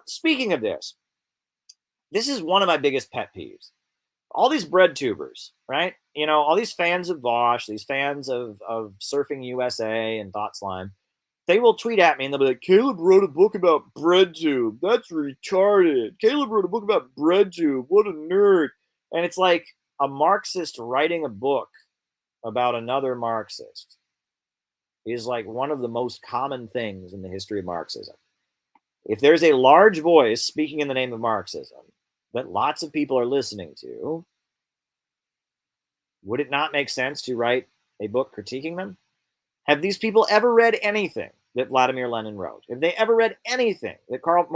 speaking of this is one of my biggest pet peeves. All these bread tubers, right? All these fans of Vosh, these fans of Surfing USA and Thought Slime, they will tweet at me and they'll be like, Caleb wrote a book about BreadTube. That's retarded. Caleb wrote a book about BreadTube. What a nerd. And it's like a Marxist writing a book about another Marxist is like one of the most common things in the history of Marxism. If there's a large voice speaking in the name of Marxism that lots of people are listening to, would it not make sense to write a book critiquing them? Have these people ever read anything that Vladimir Lenin wrote? Have they ever read anything that Karl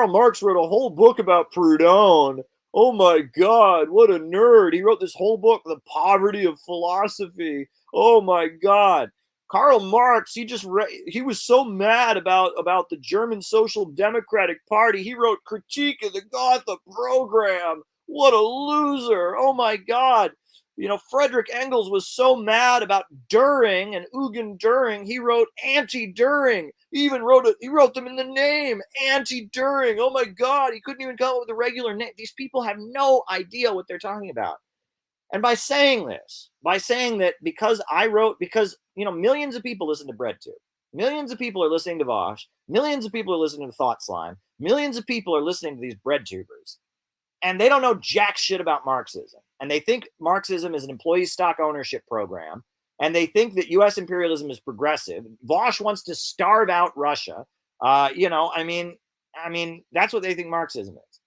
Marx wrote a whole book about Proudhon? Oh my God, what a nerd. He wrote this whole book, The Poverty of Philosophy. Oh my God. Karl Marx, he was so mad about the German Social Democratic Party. He wrote Critique of the Gotha Program. What a loser. Oh my God. Frederick Engels was so mad about Düring and Eugen Düring. He wrote anti-Düring. He wrote them in the name, anti-Düring. Oh my God. He couldn't even come up with a regular name. These people have no idea what they're talking about. And by saying that because millions of people listen to BreadTube, millions of people are listening to Vosh, millions of people are listening to Thought Slime, millions of people are listening to these BreadTubers, and they don't know jack shit about Marxism. And they think Marxism is an employee stock ownership program, and they think that U.S. imperialism is progressive. Vosh wants to starve out Russia. That's what they think Marxism is.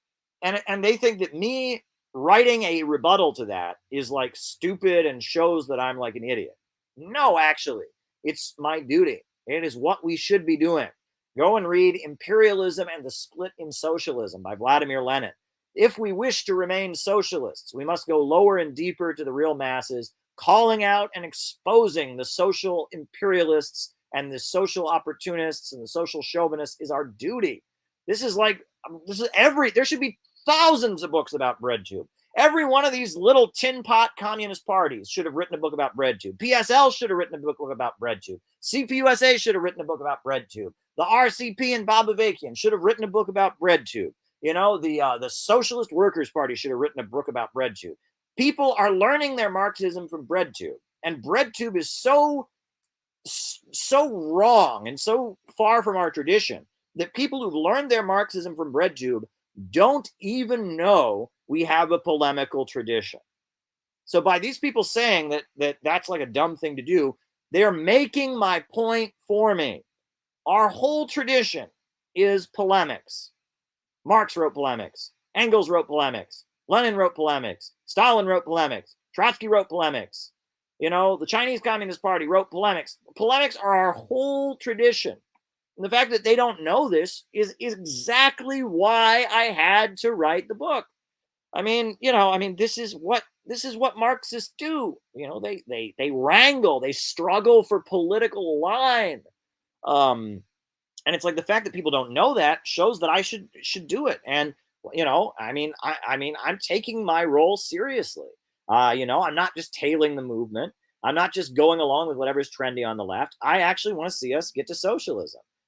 And they think that me writing a rebuttal to that is like stupid and shows that I'm like an idiot. No, actually, it's my duty. It is what we should be doing. Go and read Imperialism and the Split in Socialism by Vladimir Lenin. If we wish to remain socialists, we must go lower and deeper to the real masses, calling out and exposing the social imperialists and the social opportunists and the social chauvinists is our duty. There should be thousands of books about BreadTube. Every one of these little tin pot communist parties should have written a book about BreadTube. PSL should have written a book about BreadTube. CPUSA should have written a book about BreadTube. The RCP and Bob Avakian should have written a book about BreadTube. The Socialist Workers' Party should have written a book about BreadTube. People are learning their Marxism from BreadTube. And BreadTube is so wrong and so far from our tradition that people who've learned their Marxism from BreadTube don't even know we have a polemical tradition. So by these people saying that's like a dumb thing to do, they're making my point for me. Our whole tradition is polemics. Marx wrote polemics. Engels wrote polemics. Lenin wrote polemics. Stalin wrote polemics. Trotsky wrote polemics. The Chinese Communist Party wrote polemics. Polemics are our whole tradition. And the fact that they don't know this is exactly why I had to write the book. This is what Marxists do. They wrangle, they struggle for political line. And it's like the fact that people don't know that shows that I should do it. And I'm taking my role seriously. I'm not just tailing the movement. I'm not just going along with whatever's trendy on the left. I actually want to see us get to socialism.